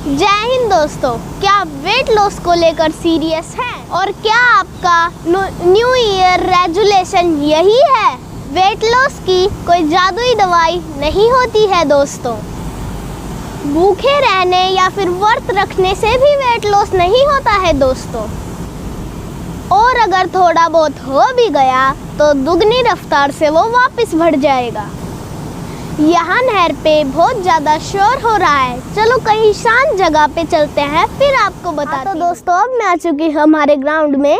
जय हिंद दोस्तों, क्या आप वेट लॉस को लेकर सीरियस हैं? और क्या आपका न्यू ईयर रेजोल्यूशन यही है? वेट लॉस की कोई जादुई दवाई नहीं होती है दोस्तों। भूखे रहने या फिर व्रत रखने से भी वेट लॉस नहीं होता है दोस्तों। और अगर थोड़ा बहुत हो भी गया तो दुगनी रफ्तार से वो वापस बढ़ जाएगा। यहाँ नहर पे बहुत ज़्यादा शोर हो रहा है, चलो कहीं शांत जगह पे चलते हैं, फिर आपको बताते हैं। तो दोस्तों, अब मैं आ चुकी हूँ हमारे ग्राउंड में,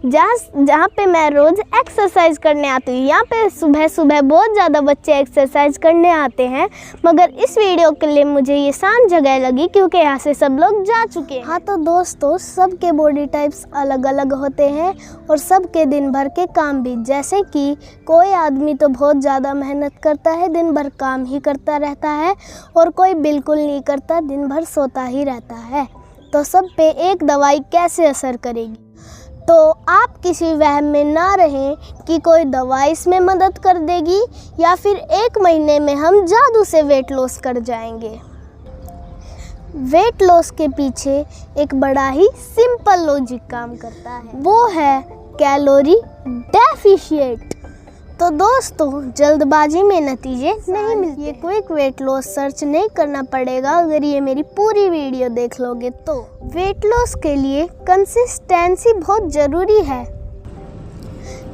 जहाँ पे मैं रोज़ एक्सरसाइज करने आती हूँ। यहाँ पे सुबह सुबह बहुत ज़्यादा बच्चे एक्सरसाइज करने आते हैं, मगर इस वीडियो के लिए मुझे ये शांत जगह लगी क्योंकि यहाँ से सब लोग जा चुके हैं। हाँ तो दोस्तों, सबके बॉडी टाइप्स अलग अलग होते हैं और सबके दिन भर के काम भी। जैसे कि कोई आदमी तो बहुत ज़्यादा मेहनत करता है, दिन भर काम ही करता रहता है, और कोई बिल्कुल नहीं करता, दिन भर सोता ही रहता है। तो सब पे एक दवाई कैसे असर करेगी? तो आप किसी वहम में ना रहें कि कोई दवाई इसमें मदद कर देगी या फिर एक महीने में हम जादू से वेट लॉस कर जाएंगे। वेट लॉस के पीछे एक बड़ा ही सिंपल लॉजिक काम करता है, वो है कैलोरी डेफिशिएट। तो दोस्तों, जल्दबाजी में नतीजे नहीं मिलते। ये क्विक वेट लॉस सर्च नहीं करना पड़ेगा अगर ये मेरी पूरी वीडियो देख लोगे तो। वेट लॉस के लिए कंसिस्टेंसी बहुत ज़रूरी है।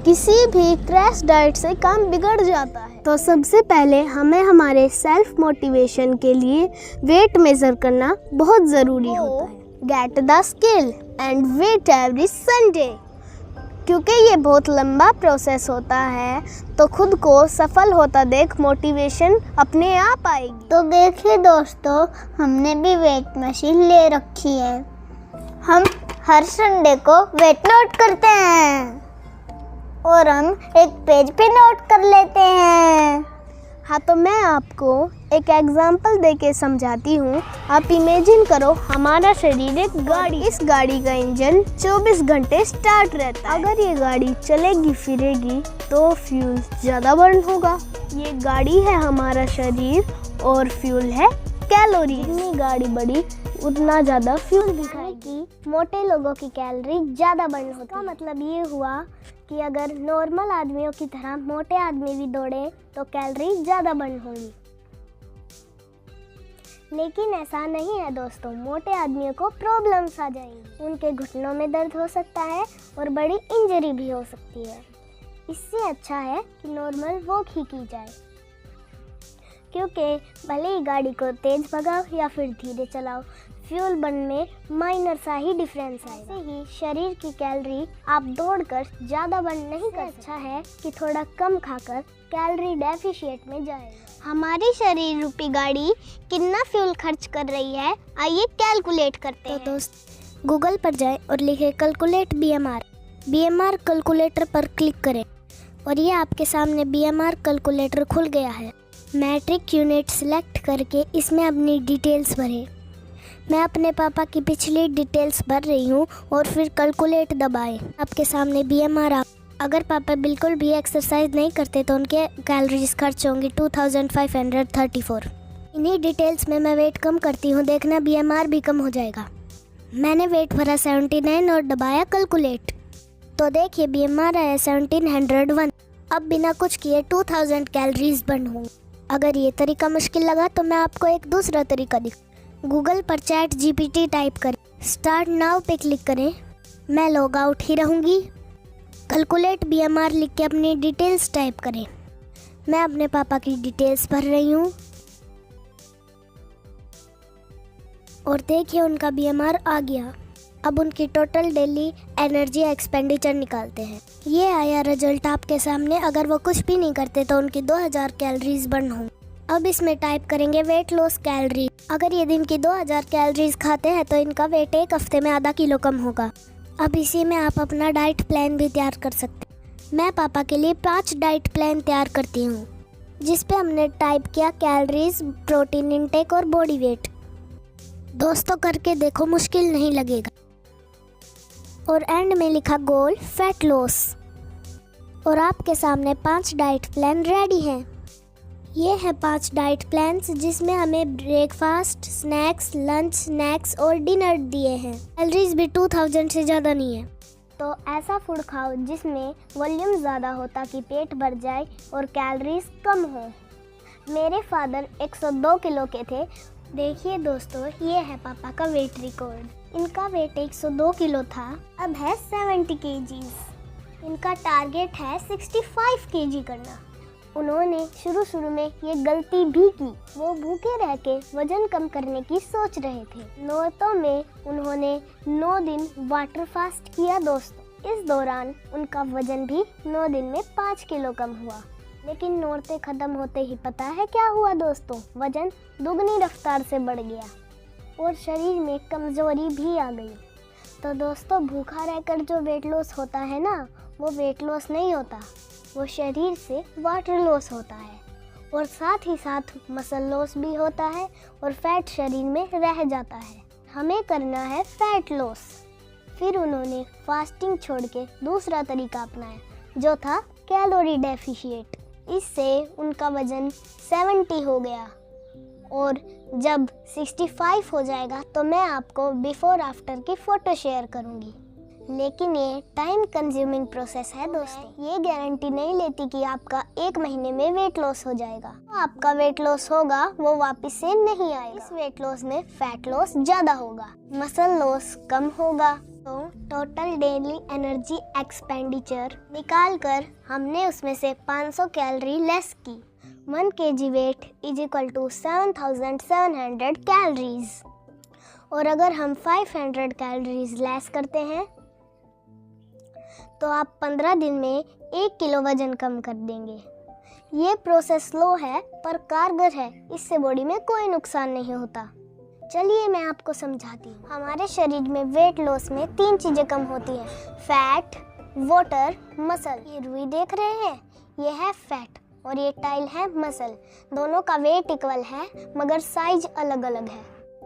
किसी भी क्रैश डाइट से काम बिगड़ जाता है। तो सबसे पहले हमें हमारे सेल्फ मोटिवेशन के लिए वेट मेज़र करना बहुत ज़रूरी होता है। Get the scale and weight every Sunday. क्योंकि ये बहुत लंबा प्रोसेस होता है, तो खुद को सफल होता देख मोटिवेशन अपने आप आएगी। तो देखिए दोस्तों, हमने भी वेट मशीन ले रखी है। हम हर संडे को वेट नोट करते हैं और हम एक पेज पे नोट कर लेते हैं। हाँ तो मैं आपको एक एग्जाम्पल देके समझाती हूँ। आप इमेजिन करो, हमारा शरीर एक गाड़ी। इस गाड़ी का इंजन 24 घंटे स्टार्ट रहता है। अगर ये गाड़ी चलेगी फिरेगी तो फ्यूल ज़्यादा बर्न होगा। ये गाड़ी है हमारा शरीर और फ्यूल है कैलोरी। जितनी गाड़ी बढ़ी उतना ज़्यादा फ्यूल भी खाएगी। मोटे लोगों की कैलोरी ज़्यादा बर्न होती है। मतलब ये हुआ कि अगर नॉर्मल आदमियों की तरह मोटे आदमी भी दौड़े तो कैलोरी ज़्यादा बर्न होगी। लेकिन ऐसा नहीं है दोस्तों, मोटे आदमियों को प्रॉब्लम्स आ जाएंगी। उनके घुटनों में दर्द हो सकता है और बड़ी इंजरी भी हो सकती है। इससे अच्छा है कि नॉर्मल वॉक ही की जाए, क्योंकि भले ही गाड़ी को तेज़ भगाओ या फिर धीरे चलाओ, फ्यूल बर्न में माइनर सा ही डिफरेंस है। ऐसे ही शरीर की कैलोरी आप दौड़कर ज़्यादा बर्न नहीं कर। अच्छा है कि थोड़ा कम खाकर कैलोरी डेफिशिएट में जाए। हमारी शरीर रूपी गाड़ी कितना फ्यूल खर्च कर रही है, आइए कैलकुलेट करते हैं। तो दोस्त, गूगल पर जाएं और लिखें कैलकुलेट BMR। BMR कैलकुलेटर पर क्लिक करें और ये आपके सामने BMR कैलकुलेटर खुल गया है। मैट्रिक यूनिट सिलेक्ट करके इसमें अपनी डिटेल्स भरें। मैं अपने पापा की पिछली डिटेल्स भर रही हूँ और फिर कैलकुलेट दबाएं। आपके सामने BMR अगर पापा बिल्कुल भी एक्सरसाइज नहीं करते तो उनके कैलोरीज खर्च होंगी 2534। इन्हीं डिटेल्स में मैं वेट कम करती हूँ, देखना BMR भी कम हो जाएगा। मैंने वेट भरा 79 और दबाया कैलकुलेट, तो देखिए BMR आया 1701। अब बिना कुछ किए 2000 कैलोरीज बर्न होंगी। अगर ये तरीका मुश्किल लगा तो मैं आपको एक दूसरा तरीका गूगल पर ChatGPT टाइप करें, स्टार्ट नाउ पे क्लिक करें। मैं लॉग आउट ही रहूँगी। कैलकुलेट BMR लिख के अपनी डिटेल्स टाइप करें। मैं अपने पापा की डिटेल्स भर रही हूँ और देखिए उनका BMR आ गया। अब उनकी टोटल डेली एनर्जी एक्सपेंडिचर निकालते हैं। ये आया रिजल्ट आपके सामने। अगर वो कुछ भी नहीं करते तो उनकी 2000 कैलोरीज बर्न होंगी। अब इसमें टाइप करेंगे वेट लॉस कैलोरी। अगर ये दिन की 2000 कैलोरीज खाते हैं तो इनका वेट एक हफ्ते में आधा किलो कम होगा। अब इसी में आप अपना डाइट प्लान भी तैयार कर सकते हैं। मैं पापा के लिए 5 डाइट प्लान तैयार करती हूँ, जिस पे हमने टाइप किया कैलोरीज, प्रोटीन इंटेक और बॉडी वेट। दोस्तों, करके देखो, मुश्किल नहीं लगेगा। और एंड में लिखा गोल फैट लॉस। और आपके सामने 5 डाइट प्लान रेडी हैं। ये है 5 डाइट प्लान्स जिसमें हमें ब्रेकफास्ट, स्नैक्स, लंच, स्नैक्स और डिनर दिए हैं। कैलोरीज भी 2000 से ज़्यादा नहीं है। तो ऐसा फूड खाओ जिसमें वॉल्यूम ज़्यादा हो ताकि पेट भर जाए और कैलोरीज कम हो। मेरे फादर 102 किलो के थे। देखिए दोस्तों, ये है पापा का वेट रिकॉर्ड। इनका वेट 102 किलो था, अब है 70 केजीज। इनका टारगेट है 65 केजी करना। उन्होंने शुरू में ये गलती भी की। वो भूखे रह के वजन कम करने की सोच रहे थे। नोरतों में उन्होंने 9 दिन वाटर फास्ट किया दोस्तों। इस दौरान उनका वजन भी 9 दिन में 5 किलो कम हुआ। लेकिन नोरते खत्म होते ही पता है क्या हुआ दोस्तों? वजन दुगनी रफ्तार से बढ़ गया और शरीर में कमजोरी भी आ गई। तो दोस्तों, भूखा रहकर जो वेट लॉस होता है ना, वो वेट लॉस नहीं होता, वो शरीर से वाटर लॉस होता है और साथ ही साथ मसल लॉस भी होता है और फैट शरीर में रह जाता है। हमें करना है फैट लॉस। फिर उन्होंने फास्टिंग छोड़ के दूसरा तरीका अपनाया जो था कैलोरी डेफिशिएट। इससे उनका वजन 70 हो गया और जब 65 हो जाएगा तो मैं आपको बिफोर आफ्टर की फ़ोटो शेयर करूँगी। लेकिन ये टाइम कंज्यूमिंग प्रोसेस है दोस्तों। ये गारंटी नहीं लेती कि आपका 1 महीने में वेट लॉस हो जाएगा। तो आपका वेट लॉस होगा वो वापस से नहीं आएगा। इस वेट लॉस में फैट लॉस ज़्यादा होगा, मसल लॉस कम होगा। तो टोटल डेली एनर्जी एक्सपेंडिचर निकाल कर हमने उसमें से 500 कैलोरी लेस की। 1 kg weight is equal to 7700 calories. और अगर हम 500 कैलोरीज लेस करते हैं तो आप 15 दिन में 1 किलो वजन कम कर देंगे। ये प्रोसेस स्लो है पर कारगर है। इससे बॉडी में कोई नुकसान नहीं होता। चलिए मैं आपको समझाती हूँ। हमारे शरीर में वेट लॉस में 3 चीज़ें कम होती हैं, फैट, वाटर, मसल। ये रुई देख रहे हैं, ये है फैट और ये टाइल है मसल। दोनों का वेट इक्वल है मगर साइज अलग अलग है।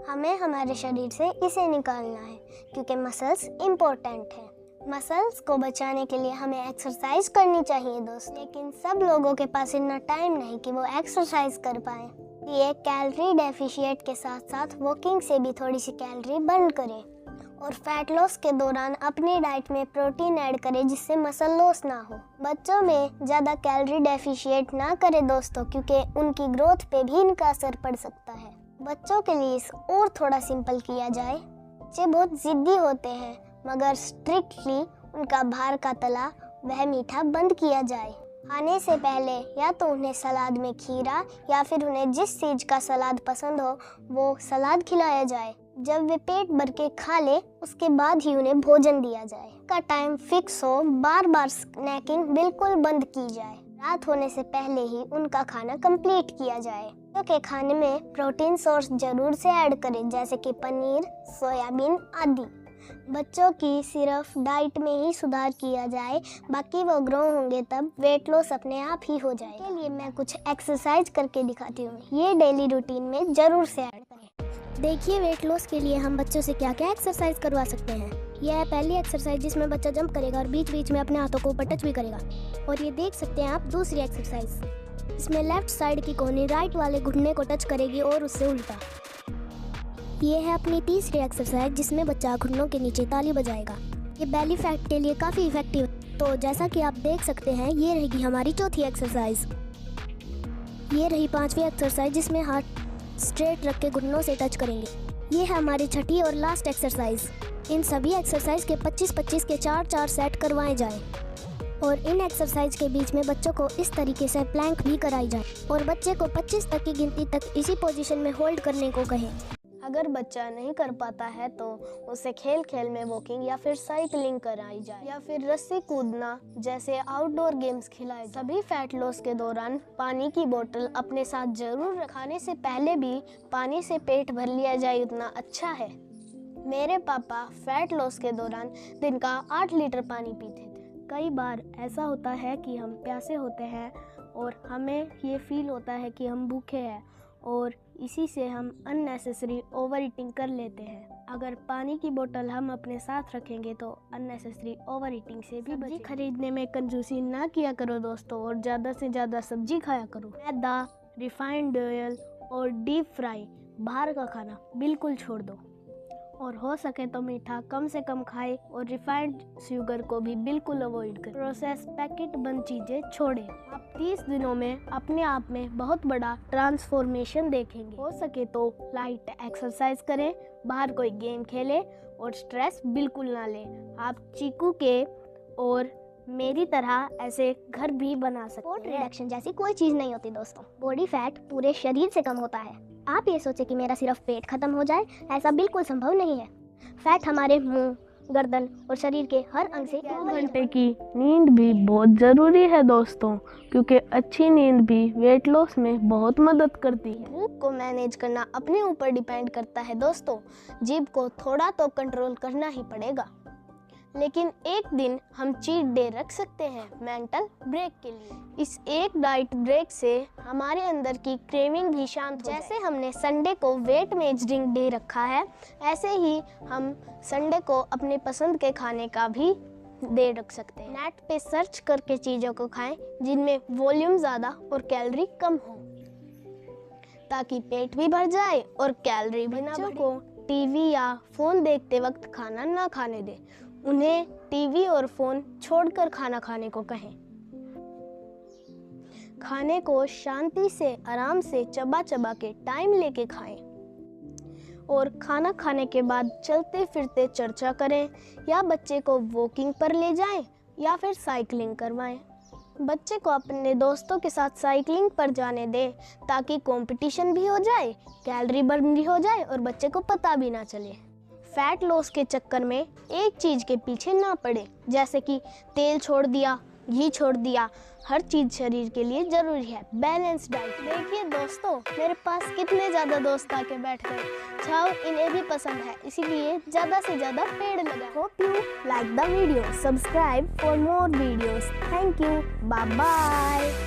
हमें हमारे शरीर से इसे निकालना है क्योंकि मसल्स इम्पोर्टेंट है। मसल्स को बचाने के लिए हमें एक्सरसाइज करनी चाहिए दोस्त, लेकिन सब लोगों के पास इतना टाइम नहीं कि वो एक्सरसाइज कर पाए। ये कैलोरी डेफिशिएट के साथ साथ वॉकिंग से भी थोड़ी सी कैलोरी बर्न करें और फैट लॉस के दौरान अपनी डाइट में प्रोटीन ऐड करें जिससे मसल लॉस ना हो। बच्चों में ज़्यादा कैलोरी डेफिशिएट ना करें दोस्तों, क्योंकि उनकी ग्रोथ पे भी इनका असर पड़ सकता है। बच्चों के लिए और थोड़ा सिंपल किया जाए। बच्चे बहुत जिद्दी होते हैं मगर स्ट्रिक्टली उनका बाहर का तला वह मीठा बंद किया जाए। खाने से पहले या तो उन्हें सलाद में खीरा या फिर उन्हें जिस चीज़ का सलाद पसंद हो वो सलाद खिलाया जाए। जब वे पेट भर के खा ले उसके बाद ही उन्हें भोजन दिया जाए। का टाइम फिक्स हो, बार बार स्नैकिंग बिल्कुल बंद की जाए। रात होने से पहले ही उनका खाना कंप्लीट किया जाए। बच्चों के खाने में प्रोटीन सोर्स जरूर से ऐड करें जैसे कि पनीर, सोयाबीन आदि। बच्चों की सिर्फ डाइट में ही सुधार किया जाए, बाकी वो ग्रो होंगे तब वेट लॉस अपने आप ही हो जाए। इसके लिए मैं कुछ एक्सरसाइज करके दिखाती हूँ, ये डेली रूटीन में जरूर से ऐड करें। देखिए वेट लॉस के लिए हम बच्चों से क्या क्या एक्सरसाइज करवा सकते हैं। यह है पहली एक्सरसाइज जिसमें बच्चा जंप करेगा और बीच बीच में अपने हाथों को ऊपर टच भी करेगा। और ये देख सकते हैं आप दूसरी एक्सरसाइज, इसमें लेफ्ट साइड की कोहनी राइट वाले घुटने को टच करेगी और उससे उल्टा। ये है अपनी तीसरी एक्सरसाइज जिसमें बच्चा घुटनों के नीचे ताली बजाएगा। ये बेली फैट के लिए काफ़ी इफेक्टिव। तो जैसा कि आप देख सकते हैं ये रहेगी हमारी चौथी एक्सरसाइज। ये रही पांचवी एक्सरसाइज जिसमें हाथ स्ट्रेट रख के घुटनों से टच करेंगे। ये है हमारी छठी और लास्ट एक्सरसाइज। इन सभी एक्सरसाइज के 25-25 के 4-4 सेट करवाए जाएं और इन एक्सरसाइज के बीच में बच्चों को इस तरीके से प्लैंक भी कराई जाए और बच्चे को 25 तक की गिनती तक इसी पोजीशन में होल्ड करने को कहें। अगर बच्चा नहीं कर पाता है तो उसे खेल खेल में वॉकिंग या फिर साइकिलिंग कराई जाए या फिर रस्सी कूदना जैसे आउटडोर गेम्स खिलाए। सभी फैट लॉस के दौरान पानी की बोतल अपने साथ जरूर रखाने से पहले भी पानी से पेट भर लिया जाए उतना अच्छा है। मेरे पापा फैट लॉस के दौरान दिन का 8 लीटर पानी पीते थे। कई बार ऐसा होता है कि हम प्यासे होते हैं और हमें ये फील होता है कि हम भूखे हैं और इसी से हम अननेसेसरी ओवर ईटिंग कर लेते हैं। अगर पानी की बोतल हम अपने साथ रखेंगे तो अननेसेसरी ओवर ईटिंग से भी सब्जी खरीदने में कंजूसी ना किया करो दोस्तों और ज़्यादा से ज़्यादा सब्जी खाया करो। मैदा, रिफाइंड ऑयल और डीप फ्राई बाहर का खाना बिल्कुल छोड़ दो, और हो सके तो मीठा कम से कम खाएं और रिफाइंड शुगर को भी बिल्कुल अवॉइड करें। प्रोसेस पैकेट बंद चीज़ें छोड़ें। आप 30 दिनों में अपने आप में बहुत बड़ा ट्रांसफॉर्मेशन देखेंगे। हो सके तो लाइट एक्सरसाइज करें, बाहर कोई गेम खेलें और स्ट्रेस बिल्कुल ना लें। आप चीकू के और मेरी तरह ऐसे घर भी बना सकते फैट हैं। रिडक्शन जैसी कोई चीज़ नहीं होती दोस्तों। बॉडी फैट पूरे शरीर से कम होता है। आप ये सोचे कि मेरा सिर्फ पेट खत्म हो जाए, ऐसा बिल्कुल संभव नहीं है। फैट हमारे मुंह, गर्दन और शरीर के हर अंग से 2 घंटे की नींद भी बहुत ज़रूरी है दोस्तों, क्योंकि अच्छी नींद भी वेट लॉस में बहुत मदद करती है। भूख को मैनेज करना अपने ऊपर डिपेंड करता है दोस्तों। जीभ को थोड़ा तो कंट्रोल करना ही पड़ेगा, लेकिन एक दिन हम चीट डे रख सकते हैं मेंटल ब्रेक के लिए। इस एक डाइट ब्रेक से हमारे अंदर की क्रेविंग भी शांत हो जाए। जैसे हमने संडे को वेट मेजरिंग डे रखा है, ऐसे ही हम संडे को अपनी पसंद के खाने का भी डे रख सकते हैं। नेट पे सर्च करके चीज़ों को खाएं जिनमें वॉल्यूम ज़्यादा और कैलोरी कम हो, ताकि पेट भी भर जाए और कैलोरी भी ना बढ़े। बच्चों को टीवी या फ़ोन देखते वक्त खाना ना खाने दें। उन्हें टीवी और फ़ोन छोड़कर खाना खाने को कहें। खाने को शांति से, आराम से चबा चबा के टाइम लेके खाएं, और खाना खाने के बाद चलते फिरते चर्चा करें, या बच्चे को वॉकिंग पर ले जाएं या फिर साइकिलिंग करवाएं। बच्चे को अपने दोस्तों के साथ साइकिलिंग पर जाने दें, ताकि कंपटीशन भी हो जाए, कैलोरी बर्न भी हो जाए और बच्चे को पता भी ना चले। फैट लॉस के चक्कर में एक चीज़ के पीछे ना पड़े, जैसे कि तेल छोड़ दिया, घी छोड़ दिया। हर चीज़ शरीर के लिए ज़रूरी है। Balance diet. देखिए दोस्तों, मेरे पास कितने ज़्यादा दोस्त आके बैठ गए। छाव इन्हें भी पसंद है, इसीलिए ज़्यादा से ज़्यादा पेड़ लगाएं। Hope you like the video. Subscribe for more videos. Thank you. Bye bye.